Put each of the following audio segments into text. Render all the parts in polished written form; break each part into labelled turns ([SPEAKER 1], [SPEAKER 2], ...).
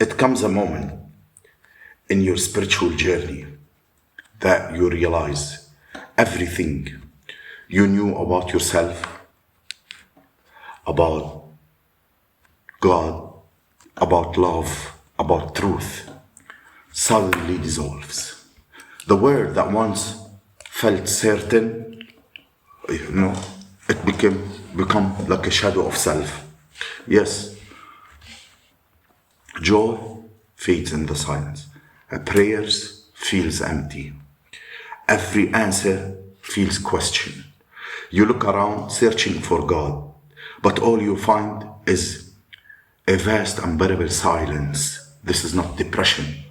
[SPEAKER 1] It comes a moment in your spiritual journey that you realize everything you knew about yourself, about God, about love, about truth, suddenly dissolves. The word that once felt certain, it become like a shadow of self. Yes, joy fades in the silence. Prayers feels empty. Every answer feels questioned. You look around searching for God, but all you find is a vast, unbearable silence. This is not depression.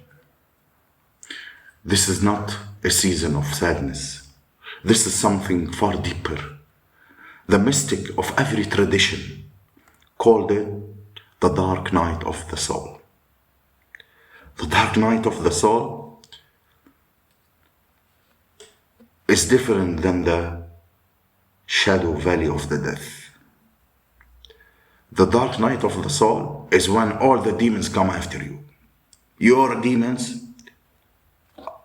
[SPEAKER 1] This is not a season of sadness. This is something far deeper. The mystic of every tradition called it the dark night of the soul. The dark night of the soul is different than the shadow valley of the death. The dark night of the soul is when all the demons come after you. Your demons,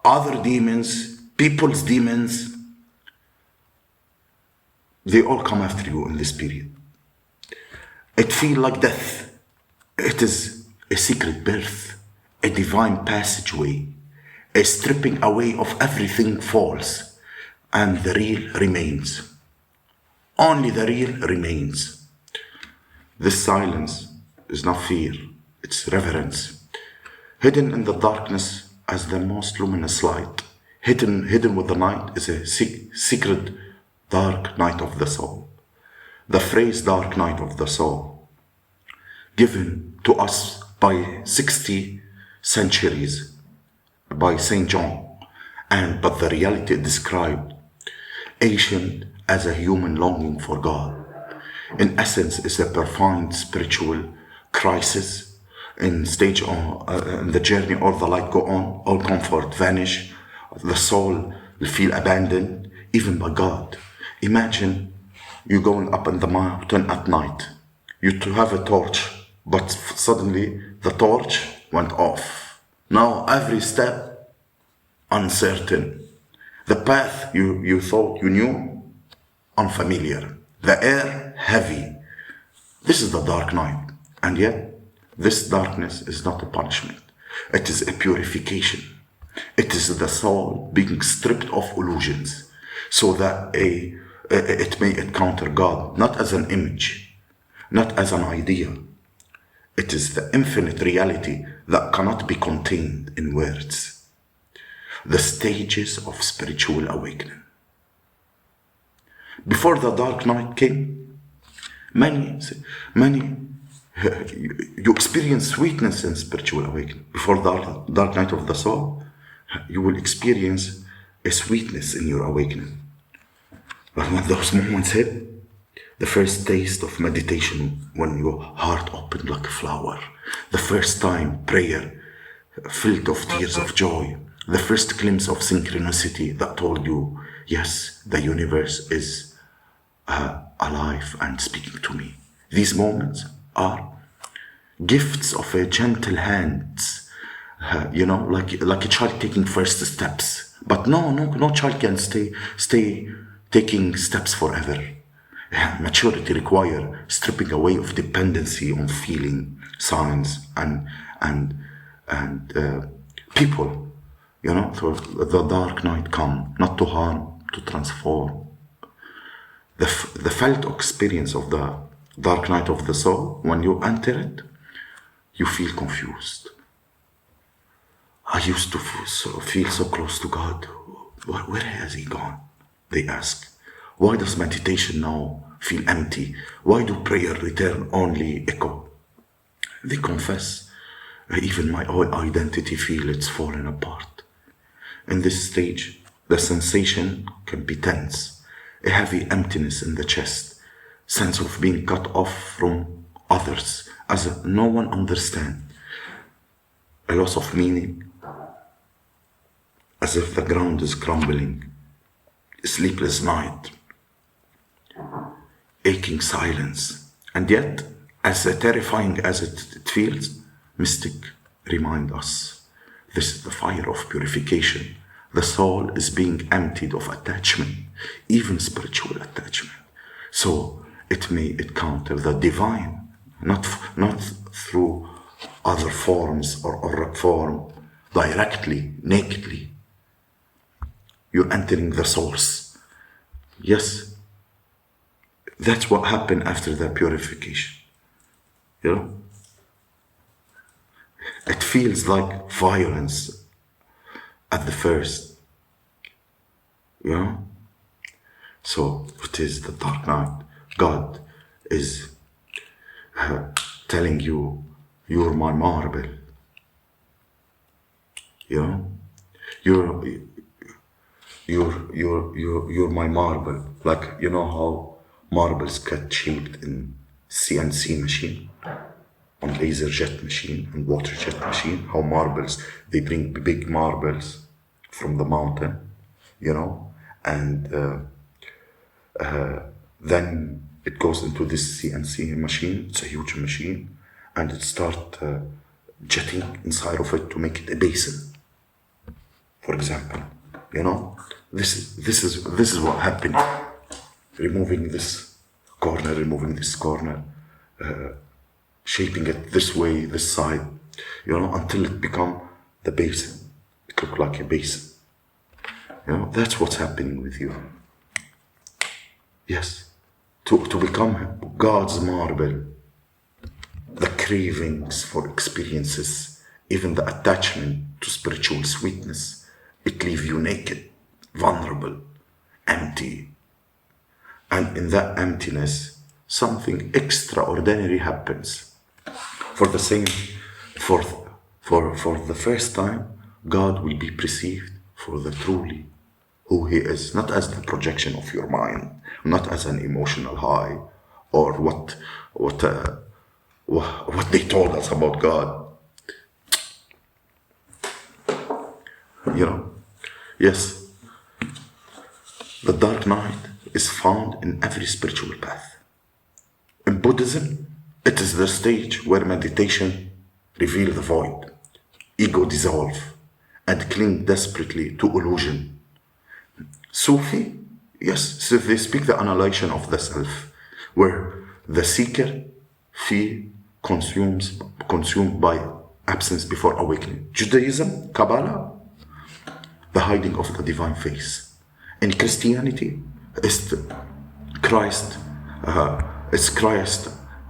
[SPEAKER 1] other demons, people's demons, they all come after you in this period. It feels like death. It is a secret birth, a divine passageway, a stripping away of everything false, and the real remains. Only the real remains. This silence is not fear, it's reverence. Hidden in the darkness as the most luminous light, hidden with the night is a secret dark night of the soul. The phrase dark night of the soul, given to us by 60 centuries by St. John, but the reality described ancient as a human longing for God. In essence, is a profound spiritual crisis in stage in the journey. All the light go on, all comfort vanish, the soul will feel abandoned even by God. Imagine you going up in the mountain at night. You to have a torch, but suddenly the torch went off. Now every step uncertain. The path you thought you knew, unfamiliar. The air heavy. This is the dark night. And yet, this darkness is not a punishment. It is a purification. It is the soul being stripped of illusions so that it may encounter God, not as an image, not as an idea. It is the infinite reality that cannot be contained in words. The stages of spiritual awakening. Before the dark night came, many, you experience sweetness in spiritual awakening. Before the dark night of the soul, you will experience a sweetness in your awakening. But when those moments hit, the first taste of meditation, when your heart opened like a flower, the first time prayer filled of tears of joy, the first glimpse of synchronicity that told you, yes, the universe is alive and speaking to me. These moments are gifts of a gentle hands, like a child taking first steps. But no child can stay taking steps forever. Maturity requires stripping away of dependency on feeling, signs, and people. So the dark night come not to harm, to transform. The felt experience of the dark night of the soul, when you enter it, you feel confused. I used to feel so close to God. Where has he gone? They ask. Why does meditation now feel empty? Why do prayer return only echo? They confess. Even my own identity feel it's falling apart. In this stage, the sensation can be tense, a heavy emptiness in the chest, sense of being cut off from others, as no one understands, a loss of meaning, as if the ground is crumbling, a sleepless night, aching silence, and yet, as terrifying as it feels, mystic, remind us this is the fire of purification. The soul is being emptied of attachment, even spiritual attachment. So it may encounter the divine, not through other forms or form, directly, nakedly. You're entering the source. Yes, that's what happened after the purification. You know? It feels like violence at the first. You know? So it is the dark night. God is telling you, you're my marble. You know? You're my marble. Like, you know how marbles get shaped in CNC machine, on laser jet machine and water jet machine, how marbles, they bring big marbles from the mountain, you know, and then it goes into this CNC machine. It's a huge machine, and it starts jetting inside of it to make it a basin, for example. You know, this is what happened. Removing this corner, shaping it this way, this side, you know, until it become the basin. It look like a basin. You know, that's what's happening with you. Yes, to become God's marble, the cravings for experiences, even the attachment to spiritual sweetness, it leaves you naked, vulnerable, empty. And in that emptiness, something extraordinary happens. For the first time, God will be perceived for the truly who He is, not as the projection of your mind, not as an emotional high, or what they told us about God. You know, yes, the dark night is found in every spiritual path. In Buddhism, it is the stage where meditation reveals the void, ego dissolve, and cling desperately to illusion. Sufi, yes, so they speak the annihilation of the self, where the seeker feel consumed by absence before awakening. Judaism, Kabbalah, the hiding of the divine face. In Christianity, it's Christ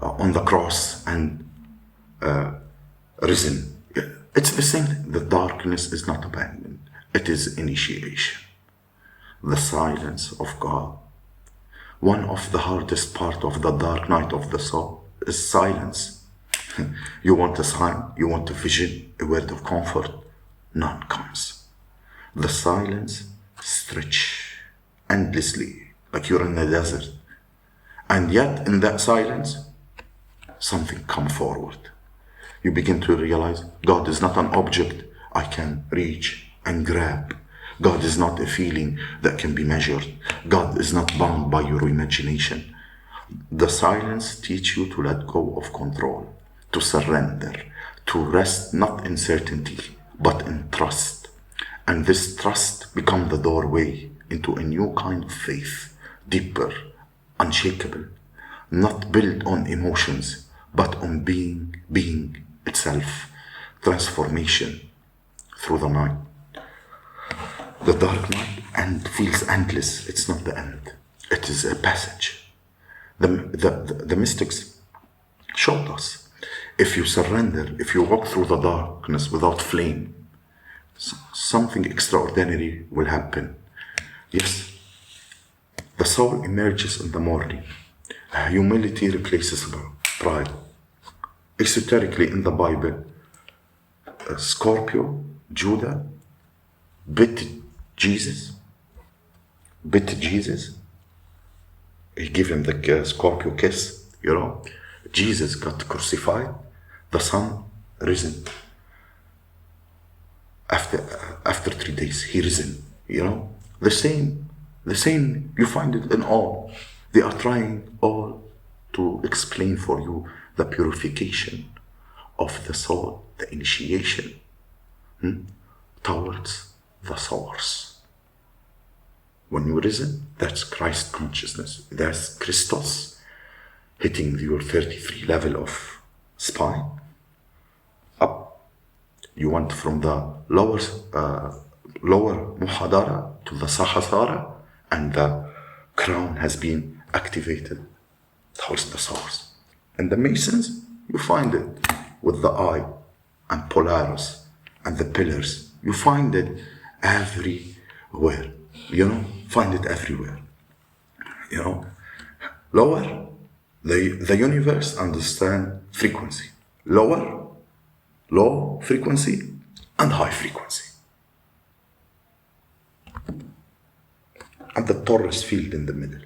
[SPEAKER 1] on the cross and risen. It's the same. The darkness is not abandoned. It is initiation. The silence of God. One of the hardest part of the dark night of the soul is silence. You want a sign, you want a vision, a word of comfort. None comes. The silence stretch endlessly, like you're in the desert. And yet, in that silence, something comes forward. You begin to realize God is not an object I can reach and grab. God is not a feeling that can be measured. God is not bound by your imagination. The silence teaches you to let go of control, to surrender, to rest not in certainty, but in trust. And this trust becomes the doorway into a new kind of faith, deeper, unshakable, not built on emotions, but on being itself, transformation through the night. The dark night and feels endless. It's not the end. It is a passage. The mystics showed us, if you surrender, if you walk through the darkness without flame, something extraordinary will happen. Yes, the soul emerges in the morning. Humility replaces pride. Esoterically in the Bible, Scorpio, Judah, bit Jesus. He gave him the Scorpio kiss, you know. Jesus got crucified, the sun risen. After 3 days, he risen, you know. The same, you find it in all. They are trying all to explain for you the purification of the soul the initiation towards the source. When you risen, that's Christ consciousness. That's Christos hitting your 33 level of spine up. You went from the lower Muhadara to the Sahasrara, and the crown has been activated towards the source. And the Masons, you find it with the eye and Polaris and the pillars. You find it everywhere. Find it everywhere. Lower, the universe understand frequency. Lower, low frequency and high frequency. And the torus field in the middle.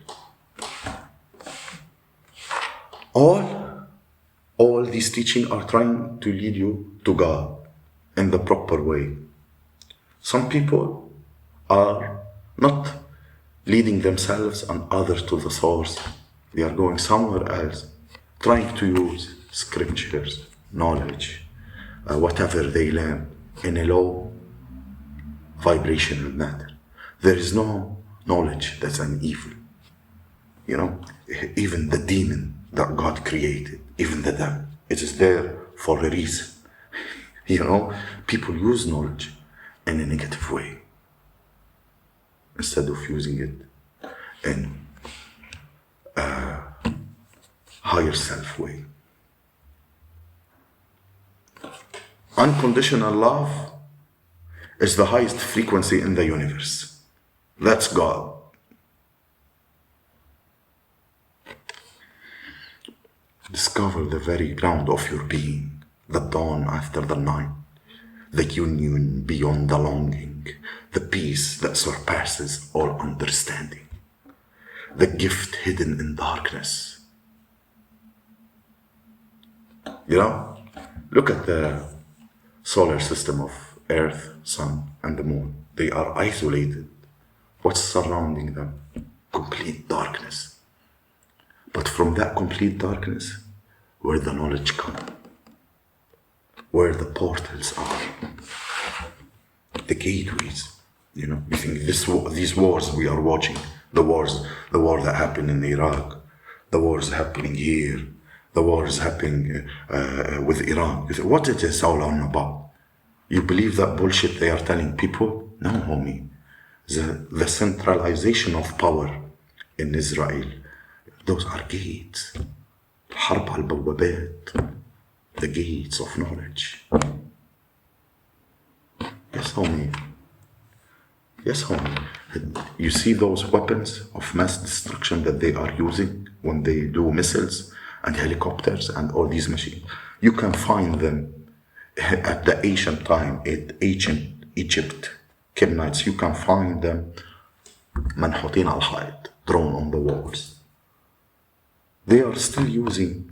[SPEAKER 1] All these teachings are trying to lead you to God in the proper way. Some people are not leading themselves and others to the source. They are going somewhere else, trying to use scriptures, knowledge, whatever they learn in a low vibrational matter. There is no knowledge that's an evil. Even the demon that God created, even the devil, it is there for a reason. People use knowledge in a negative way instead of using it in a higher self way. Unconditional love is the highest frequency in the universe. That's God. Discover the very ground of your being, the dawn after the night, the union beyond the longing, the peace that surpasses all understanding, the gift hidden in darkness. Look at the solar system of Earth, Sun, and the Moon. They are isolated. What's surrounding them? Complete darkness. But from that complete darkness, where the knowledge comes, where the portals are, the gateways. You think these wars we are watching, the war that happened in Iraq, the wars happening here, the wars happening with Iran. What is this all on about? You believe that bullshit they are telling people? No, homie. The centralization of power in Israel, those are gates. الحرب على البوابات, the gates of knowledge. Yes, homie. You see those weapons of mass destruction that they are using when they do missiles and helicopters and all these machines. You can find them at the ancient time, in ancient Egypt, Kemnites. You can find them منحوتين على الحائط, drawn on the walls. They are still using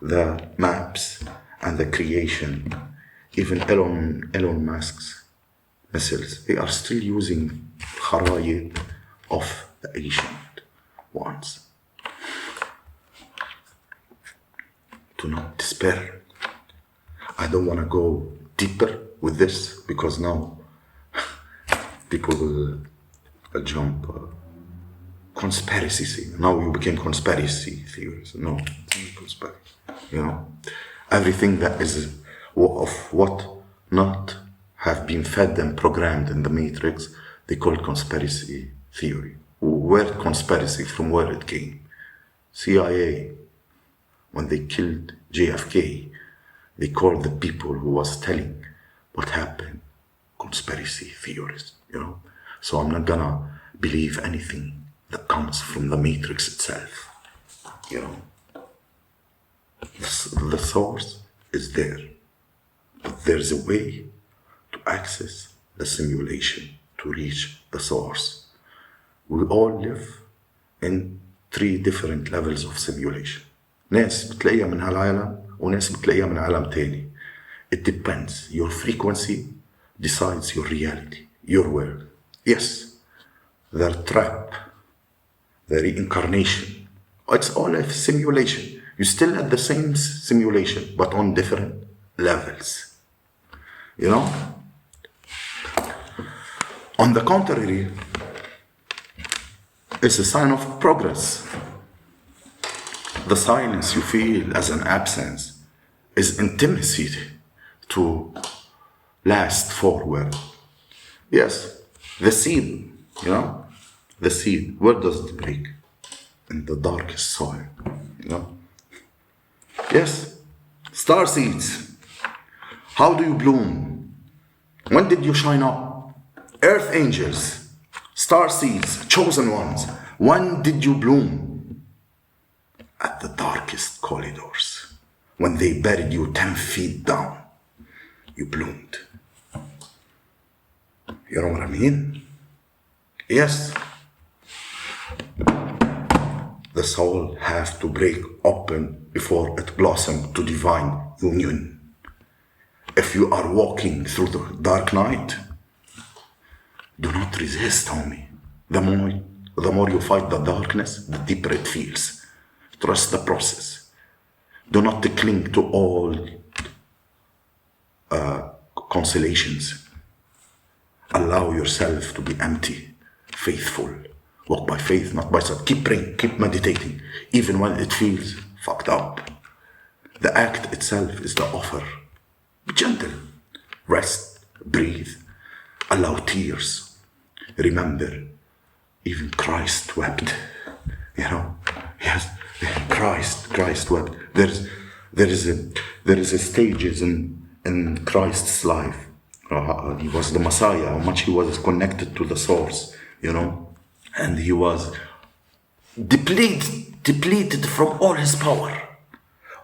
[SPEAKER 1] the maps and the creation. Even Elon Musk's missiles, they are still using خرايط of the ancient ones. Do not despair. I don't want to go deeper with this because now people will jump. Conspiracy. Now you became conspiracy theories. No, conspiracy. Everything that is of what not have been fed and programmed in the matrix, they call it conspiracy theory. Word conspiracy, from where it came. CIA, when they killed JFK, they called the people who was telling what happened conspiracy theorists. So I'm not gonna believe anything that comes from the matrix itself. The source is there, but there's a way to access the simulation, to reach the source. We all live in 3 different levels of simulation. ناس بتلاقيها من هالعالم وناس بتلاقيها من عالم تاني. It depends. Your frequency decides your reality, your world. Yes, the trap, the reincarnation, it's all a simulation. You're still at the same simulation, but on different levels. You know? On the contrary, it's a sign of progress. The silence you feel as an absence is intimacy to last forward. Yes, the seed, you know, the seed, where does it break? In the darkest soil, you know. Yes, star seeds. How do you bloom? When did you shine up? Earth angels, star seeds, chosen ones. When did you bloom? At the darkest corridors. When they buried you 10 feet down, you bloomed. You know what I mean? Yes. The soul has to break open before it blossoms to divine union. If you are walking through the dark night, do not resist, homie. The more you fight the darkness, the deeper it feels. Trust the process. Do not cling to all consolations. Allow yourself to be empty, faithful. Walk by faith, not by sight. Keep praying, keep meditating, even when it feels fucked up. The act itself is the offer. Be gentle. Rest, breathe, allow tears. Remember, even Christ wept. You know, yes, Christ wept. There is a stages in Christ's life. He was the Messiah. How much he was connected to the source, you know, and he was depleted from all his power.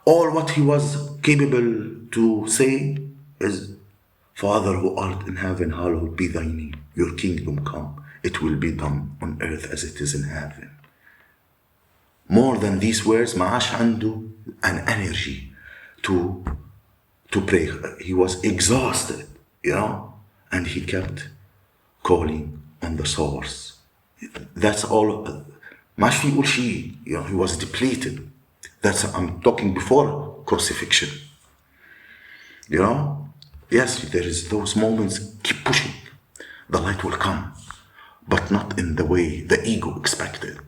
[SPEAKER 1] All what he was capable to say is, Father who art in heaven, hallowed be thy name. Your kingdom come. It will be done on earth as it is in heaven. More than these words, معاش عنده an energy to pray. He was exhausted, you know, and he kept calling on the source. That's all. ماش في يقول شيء, you know, he was depleted. I'm talking before crucifixion. You know? Yes, there is those moments, keep pushing. The light will come, but not in the way the ego expected.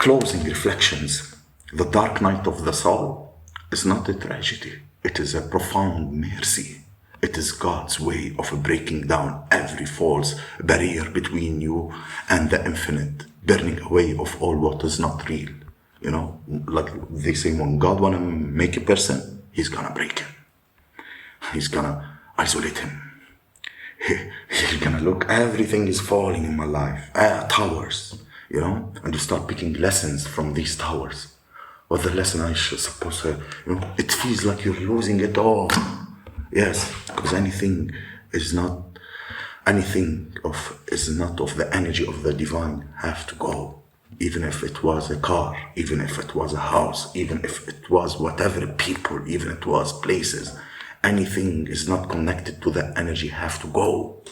[SPEAKER 1] Closing reflections. The dark night of the soul is not a tragedy. It is a profound mercy. It is God's way of breaking down every false barrier between you and the infinite, burning away of all what is not real. You know, like they say, when God wanna make a person, he's gonna break him. He's gonna isolate him. He's gonna look, everything is falling in my life. Towers, you know, and you start picking lessons from these towers. What the lesson I should suppose to, you know, it feels like you're losing it all. Yes, because anything is not of the energy of the divine have to go. Even if it was a car, even if it was a house, even if it was whatever people, even if it was places, anything is not connected to that energy have to go.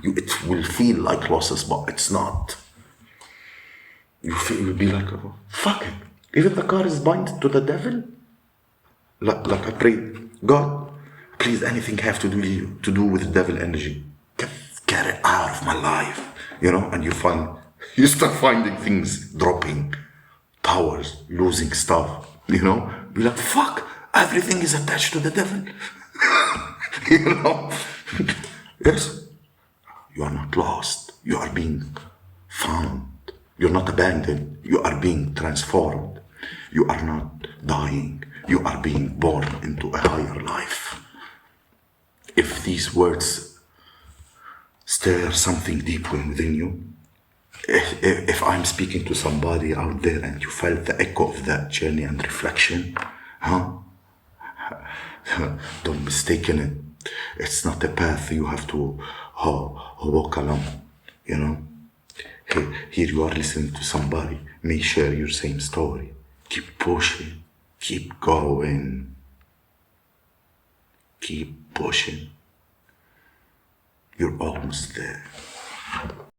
[SPEAKER 1] It will feel like losses, but it's not. You'll be like, oh, fuck it. Even the car is bound to the devil. Like I prayed, God, please, anything have to do with the devil energy, get it out of my life, you know. And you start finding things dropping, towers, losing stuff, you know. Be like, fuck, everything is attached to the devil. You know. Yes, you are not lost. You are being found. You're not abandoned. You are being transformed. You are not dying. You are being born into a higher life. If these words stir something deep within you, if I'm speaking to somebody out there and you felt the echo of that journey and reflection, don't mistake it. It's not a path you have to walk along, you know. Here you are listening to somebody, may share your same story. Keep pushing, keep going, keep pushing. You're almost there.